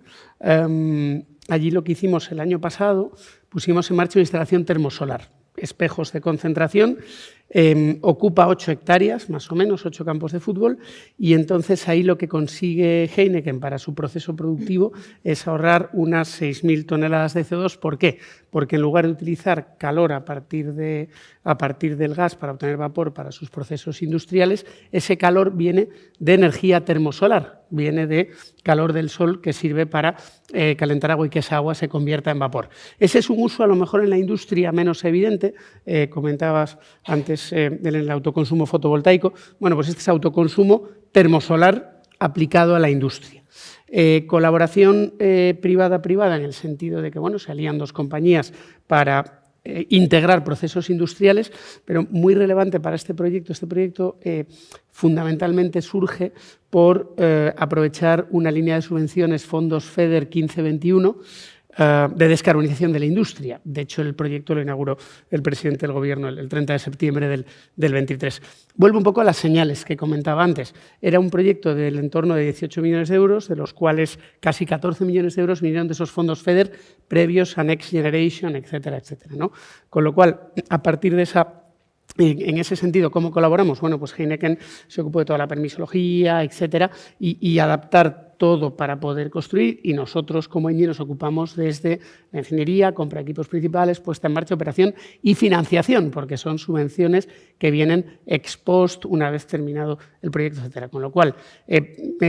Allí lo que hicimos el año pasado, pusimos en marcha una instalación termosolar. Espejos de concentración, ocupa 8 hectáreas, más o menos, 8 campos de fútbol, y entonces ahí lo que consigue Heineken para su proceso productivo es ahorrar unas 6.000 toneladas de CO2. ¿Por qué? Porque en lugar de utilizar calor a partir del gas para obtener vapor para sus procesos industriales, ese calor viene de energía termosolar, viene de calor del sol que sirve para calentar agua y que esa agua se convierta en vapor. Ese es un uso a lo mejor en la industria menos evidente. Comentabas antes del autoconsumo fotovoltaico. Bueno, pues este es autoconsumo termosolar aplicado a la industria. Colaboración privada-privada en el sentido de que bueno, se alían dos compañías para integrar procesos industriales, pero muy relevante para este proyecto. Este proyecto fundamentalmente surge por aprovechar una línea de subvenciones, fondos FEDER 1521, de descarbonización de la industria. De hecho, el proyecto lo inauguró el presidente del Gobierno el 30 de septiembre del 23. Vuelvo un poco a las señales que comentaba antes. Era un proyecto del entorno de 18 millones de euros, de los cuales casi 14 millones de euros vinieron de esos fondos FEDER previos a Next Generation, etcétera, etcétera, ¿no? Con lo cual, a partir de esa... En ese sentido, ¿cómo colaboramos? Bueno, pues Heineken se ocupó de toda la permisología, etcétera, y adaptar todo para poder construir, y nosotros como Engie nos ocupamos desde la ingeniería, compra de equipos principales, puesta en marcha, operación y financiación, porque son subvenciones que vienen ex post una vez terminado el proyecto, etcétera. Con lo cual,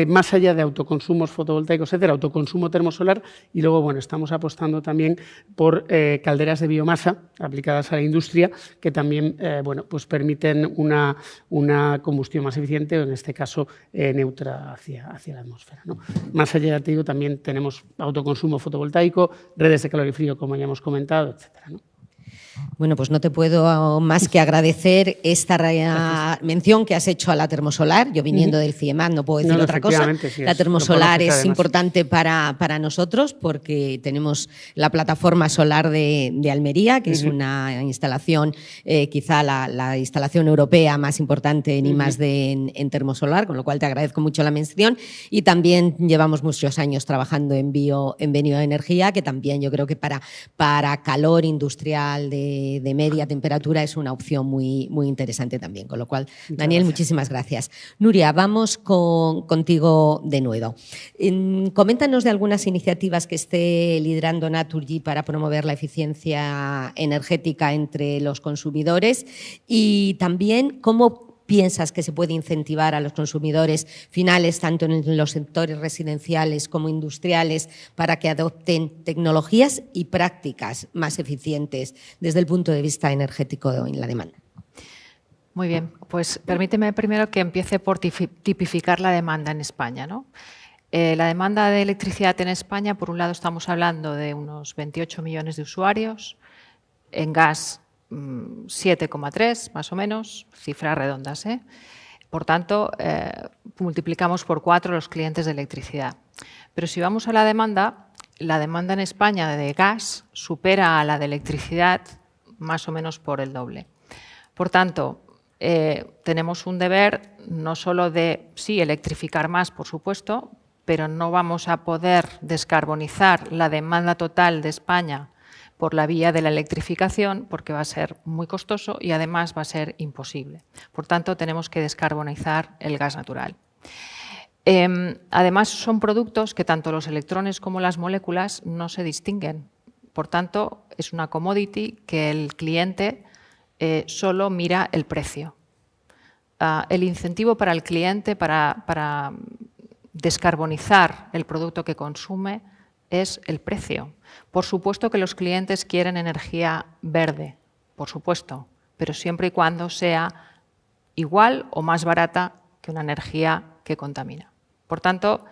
más allá de autoconsumos fotovoltaicos, etcétera, autoconsumo termosolar, y luego, bueno, estamos apostando también por calderas de biomasa aplicadas a la industria, que también, bueno, pues permiten una combustión más eficiente, o en este caso, neutra hacia la atmósfera, ¿no? Más allá, te digo, también tenemos autoconsumo fotovoltaico, redes de calor y frío, como ya hemos comentado, etcétera, ¿no? Bueno, pues no te puedo más que agradecer esta mención que has hecho a la termosolar. Yo viniendo del CIEMAT no puedo decir otra cosa. Sí, la termosolar es importante para nosotros porque tenemos la plataforma solar de Almería, que es una instalación, quizá la instalación europea más importante en I+D en termosolar, con lo cual te agradezco mucho la mención. Y también llevamos muchos años trabajando en bioenergía, que también yo creo que para calor industrial de media temperatura es una opción muy, muy interesante también. Con lo cual, Daniel, muchísimas gracias. Nuria, vamos contigo de nuevo. Coméntanos de algunas iniciativas que esté liderando Naturgy para promover la eficiencia energética entre los consumidores y también cómo piensas que se puede incentivar a los consumidores finales, tanto en los sectores residenciales como industriales, para que adopten tecnologías y prácticas más eficientes desde el punto de vista energético en la demanda? Muy bien, pues permíteme primero que empiece por tipificar la demanda en España, ¿no? La demanda de electricidad en España, por un lado, estamos hablando de unos 28 millones de usuarios, en gas 7,3 más o menos, cifras redondas, ¿eh? Por tanto, multiplicamos por 4 los clientes de electricidad. Pero si vamos a la demanda en España de gas supera a la de electricidad más o menos por el doble. Por tanto, tenemos un deber no solo de, sí, electrificar más, por supuesto, pero no vamos a poder descarbonizar la demanda total de España por la vía de la electrificación, porque va a ser muy costoso y además va a ser imposible. Por tanto, tenemos que descarbonizar el gas natural. Además, son productos que tanto los electrones como las moléculas no se distinguen. Por tanto, es una commodity que el cliente solo mira el precio. El incentivo para el cliente para descarbonizar el producto que consume es el precio. Por supuesto que los clientes quieren energía verde, por supuesto, pero siempre y cuando sea igual o más barata que una energía que contamina. Por tanto,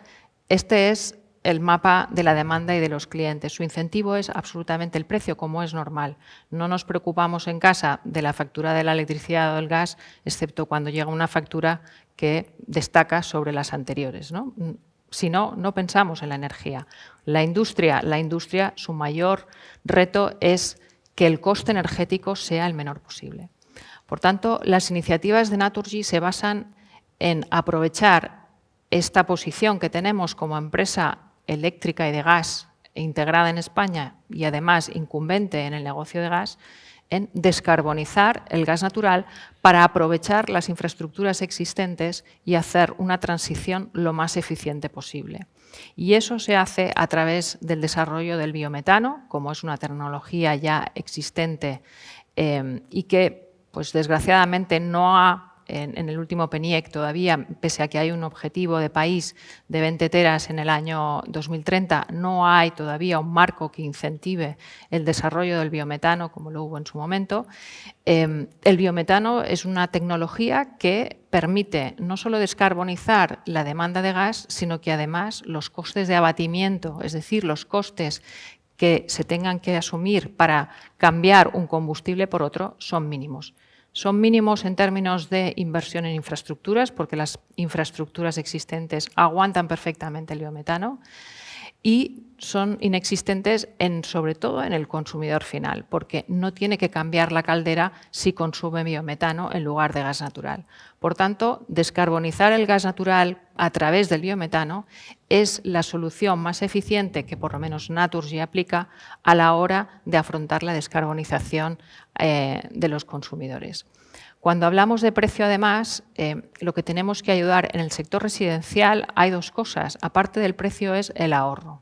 este es el mapa de la demanda y de los clientes. Su incentivo es absolutamente el precio, como es normal. No nos preocupamos en casa de la factura de la electricidad o del gas, excepto cuando llega una factura que destaca sobre las anteriores, ¿no? Si no, no pensamos en la energía. La industria, su mayor reto es que el coste energético sea el menor posible. Por tanto, las iniciativas de Naturgy se basan en aprovechar esta posición que tenemos como empresa eléctrica y de gas integrada en España y además incumbente en el negocio de gas, en descarbonizar el gas natural para aprovechar las infraestructuras existentes y hacer una transición lo más eficiente posible. Y eso se hace a través del desarrollo del biometano, como es una tecnología ya existente y que, pues, desgraciadamente no ha en el último PNIEC todavía, pese a que hay un objetivo de país de 20 teras en el año 2030, no hay todavía un marco que incentive el desarrollo del biometano como lo hubo en su momento. El biometano es una tecnología que permite no solo descarbonizar la demanda de gas, sino que además los costes de abatimiento, es decir, los costes que se tengan que asumir para cambiar un combustible por otro, son mínimos. Son mínimos en términos de inversión en infraestructuras, porque las infraestructuras existentes aguantan perfectamente el biometano, y son inexistentes sobre todo en el consumidor final, porque no tiene que cambiar la caldera si consume biometano en lugar de gas natural. Por tanto, descarbonizar el gas natural a través del biometano es la solución más eficiente que por lo menos Naturgy aplica a la hora de afrontar la descarbonización de los consumidores. Cuando hablamos de precio, además, lo que tenemos que ayudar en el sector residencial hay dos cosas. Aparte del precio es el ahorro.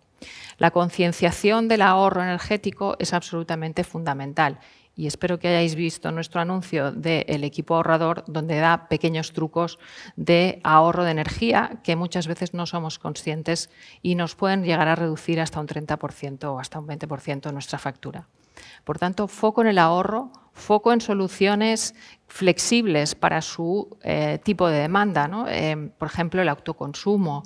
La concienciación del ahorro energético es absolutamente fundamental. Y espero que hayáis visto nuestro anuncio del equipo ahorrador, donde da pequeños trucos de ahorro de energía que muchas veces no somos conscientes y nos pueden llegar a reducir hasta un 30% o hasta un 20% nuestra factura. Por tanto, foco en el ahorro, foco en soluciones flexibles para su tipo de demanda, ¿no? Por ejemplo, el autoconsumo,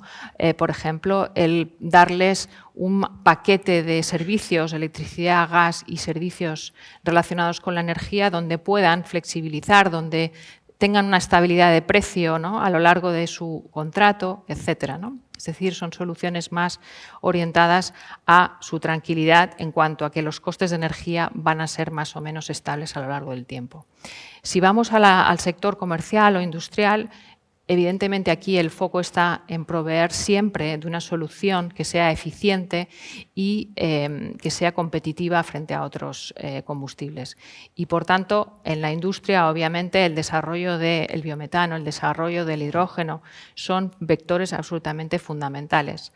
por ejemplo, el darles un paquete de servicios, electricidad, gas y servicios relacionados con la energía donde puedan flexibilizar, donde tengan una estabilidad de precio, ¿no?, a lo largo de su contrato, etcétera, ¿no? Es decir, son soluciones más orientadas a su tranquilidad en cuanto a que los costes de energía van a ser más o menos estables a lo largo del tiempo. Si vamos al sector comercial o industrial, evidentemente aquí el foco está en proveer siempre de una solución que sea eficiente y que sea competitiva frente a otros combustibles. Y por tanto, en la industria, obviamente, el desarrollo del biometano, el desarrollo del hidrógeno son vectores absolutamente fundamentales.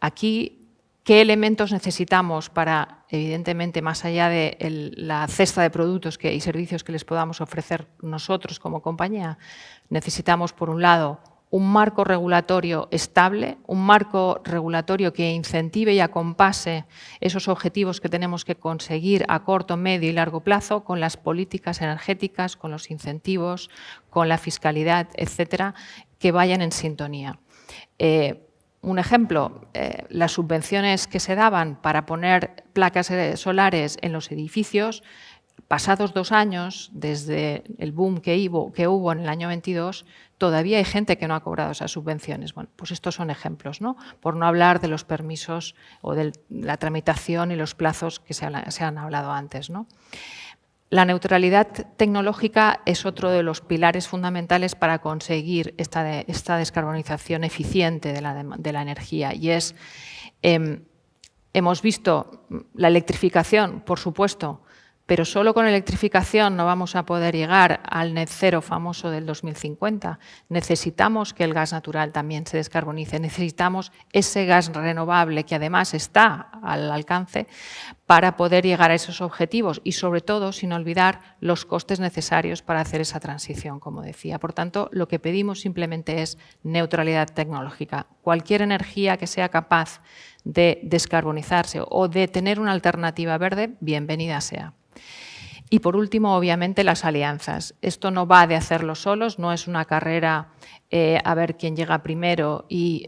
Aquí, ¿qué elementos necesitamos para, evidentemente, más allá de la cesta de productos y servicios que les podamos ofrecer nosotros como compañía? Necesitamos, por un lado, un marco regulatorio estable, un marco regulatorio que incentive y acompase esos objetivos que tenemos que conseguir a corto, medio y largo plazo con las políticas energéticas, con los incentivos, con la fiscalidad, etcétera, que vayan en sintonía. Un ejemplo, las subvenciones que se daban para poner placas solares en los edificios, pasados 2 años, desde el boom que hubo en el año 22, todavía hay gente que no ha cobrado esas subvenciones. Bueno, pues estos son ejemplos, ¿no? Por no hablar de los permisos o de la tramitación y los plazos que se han hablado antes, ¿no? La neutralidad tecnológica es otro de los pilares fundamentales para conseguir esta descarbonización eficiente de la energía. Y es, hemos visto la electrificación, por supuesto, pero solo con electrificación no vamos a poder llegar al net cero famoso del 2050. Necesitamos que el gas natural también se descarbonice, necesitamos ese gas renovable que además está al alcance para poder llegar a esos objetivos y, sobre todo, sin olvidar los costes necesarios para hacer esa transición, como decía. Por tanto, lo que pedimos simplemente es neutralidad tecnológica. Cualquier energía que sea capaz de descarbonizarse o de tener una alternativa verde, bienvenida sea. Y por último, obviamente, las alianzas. Esto no va de hacerlo solos, no es una carrera a ver quién llega primero y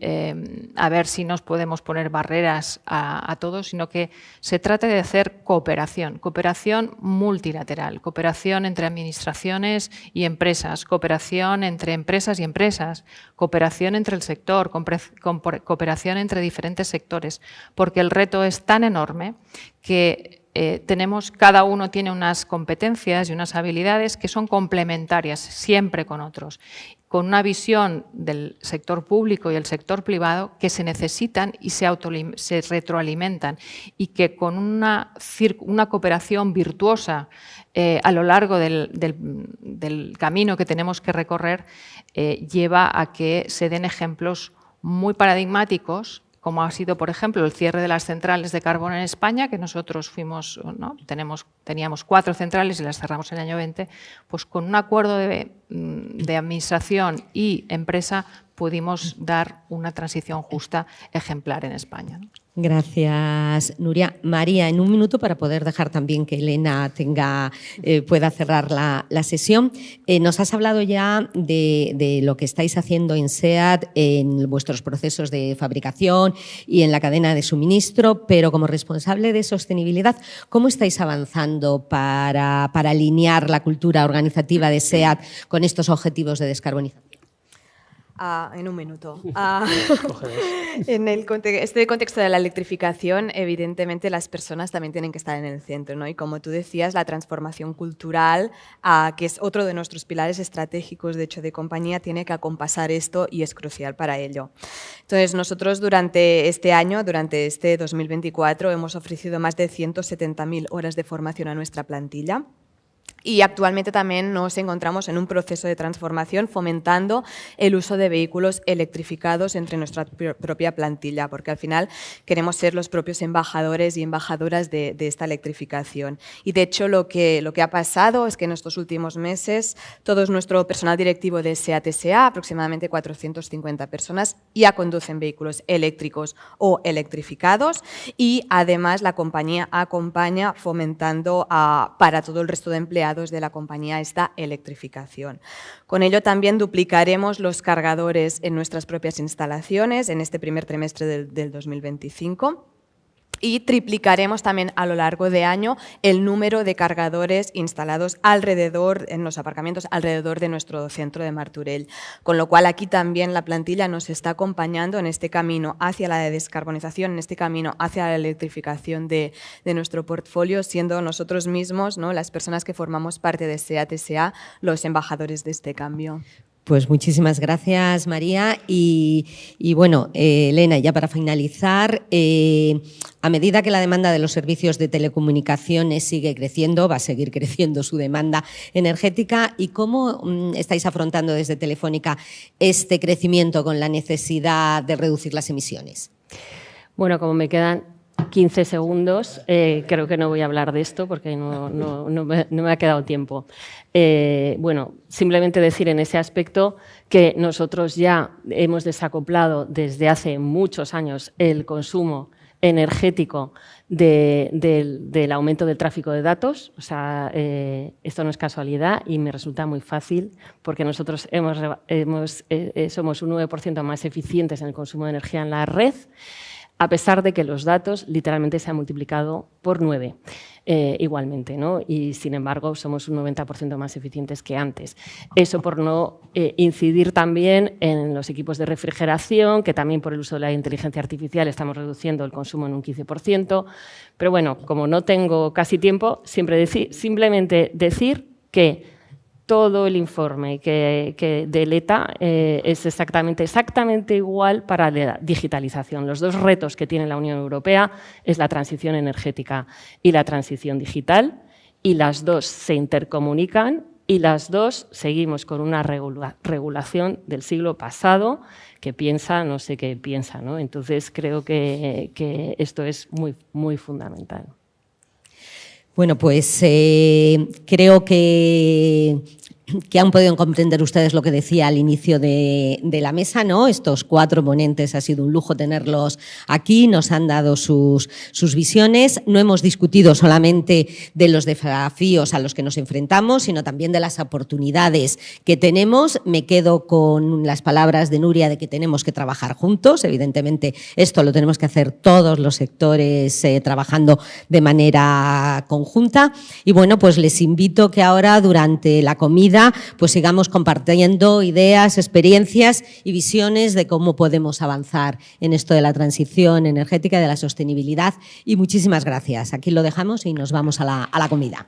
a ver si nos podemos poner barreras a todos, sino que se trata de hacer cooperación multilateral, cooperación entre administraciones y empresas, cooperación entre empresas y empresas, cooperación entre el sector, cooperación entre diferentes sectores, porque el reto es tan enorme que cada uno tiene unas competencias y unas habilidades que son complementarias siempre con otros, con una visión del sector público y el sector privado que se necesitan y se retroalimentan y que con una cooperación virtuosa a lo largo del camino que tenemos que recorrer lleva a que se den ejemplos muy paradigmáticos, como ha sido, por ejemplo, el cierre de las centrales de carbón en España, que nosotros teníamos 4 centrales y las cerramos en el año 20, pues con un acuerdo de administración y empresa pudimos dar una transición justa ejemplar en España, ¿no? Gracias, Nuria. María, en un minuto para poder dejar también que Elena pueda cerrar la sesión. Nos has hablado ya de lo que estáis haciendo en SEAT, en vuestros procesos de fabricación y en la cadena de suministro, pero como responsable de sostenibilidad, ¿cómo estáis avanzando para alinear la cultura organizativa de SEAT con estos objetivos de descarbonización? En un minuto. En este contexto de la electrificación, evidentemente las personas también tienen que estar en el centro, ¿no? Y como tú decías, la transformación cultural, que es otro de nuestros pilares estratégicos, de hecho, de compañía, tiene que acompasar esto y es crucial para ello. Entonces, nosotros durante este año, durante este 2024, hemos ofrecido más de 170.000 horas de formación a nuestra plantilla. Y actualmente también nos encontramos en un proceso de transformación fomentando el uso de vehículos electrificados entre nuestra propia plantilla, porque al final queremos ser los propios embajadores y embajadoras de esta electrificación. Y de hecho lo que ha pasado es que en estos últimos meses todo nuestro personal directivo de SEAT SA, aproximadamente 450 personas, ya conducen vehículos eléctricos o electrificados y además la compañía acompaña fomentando para todo el resto de empleados de la compañía esta electrificación. Con ello también duplicaremos los cargadores en nuestras propias instalaciones en este primer trimestre del 2025. Y triplicaremos también a lo largo de año el número de cargadores instalados en los aparcamientos alrededor de nuestro centro de Martorell. Con lo cual aquí también la plantilla nos está acompañando en este camino hacia la descarbonización, en este camino hacia la electrificación de nuestro portfolio, siendo nosotros mismos, ¿no?, las personas que formamos parte de SEAT SA, los embajadores de este cambio. Pues muchísimas gracias, María. Y bueno, Elena, ya para finalizar, a medida que la demanda de los servicios de telecomunicaciones sigue creciendo, va a seguir creciendo su demanda energética. ¿Y cómo estáis afrontando desde Telefónica este crecimiento con la necesidad de reducir las emisiones? Bueno, como me quedan 15 segundos, creo que no voy a hablar de esto porque no me ha quedado tiempo. Bueno, simplemente decir en ese aspecto que nosotros ya hemos desacoplado desde hace muchos años el consumo energético del aumento del tráfico de datos. O sea, esto no es casualidad y me resulta muy fácil porque nosotros somos un 9% más eficientes en el consumo de energía en la red, a pesar de que los datos literalmente se han multiplicado por 9 igualmente, ¿no? Y sin embargo somos un 90% más eficientes que antes. Eso por no incidir también en los equipos de refrigeración, que también por el uso de la inteligencia artificial estamos reduciendo el consumo en un 15%. Pero bueno, como no tengo casi tiempo, simplemente decir que todo el informe del ETA es exactamente igual para la digitalización. Los dos retos que tiene la Unión Europea es la transición energética y la transición digital, y las dos se intercomunican y las dos seguimos con una regulación del siglo pasado que piensa, no sé qué piensa, ¿no? Entonces creo que esto es muy fundamental. Bueno, pues creo que han podido comprender ustedes lo que decía al inicio de la mesa, ¿no? Estos 4 ponentes ha sido un lujo tenerlos aquí, nos han dado sus visiones. No hemos discutido solamente de los desafíos a los que nos enfrentamos, sino también de las oportunidades que tenemos. Me quedo con las palabras de Nuria de que tenemos que trabajar juntos. Evidentemente, esto lo tenemos que hacer todos los sectores trabajando de manera conjunta. Y bueno, pues les invito que ahora, durante la comida, pues sigamos compartiendo ideas, experiencias y visiones de cómo podemos avanzar en esto de la transición energética y de la sostenibilidad. Y muchísimas gracias. Aquí lo dejamos y nos vamos a la comida.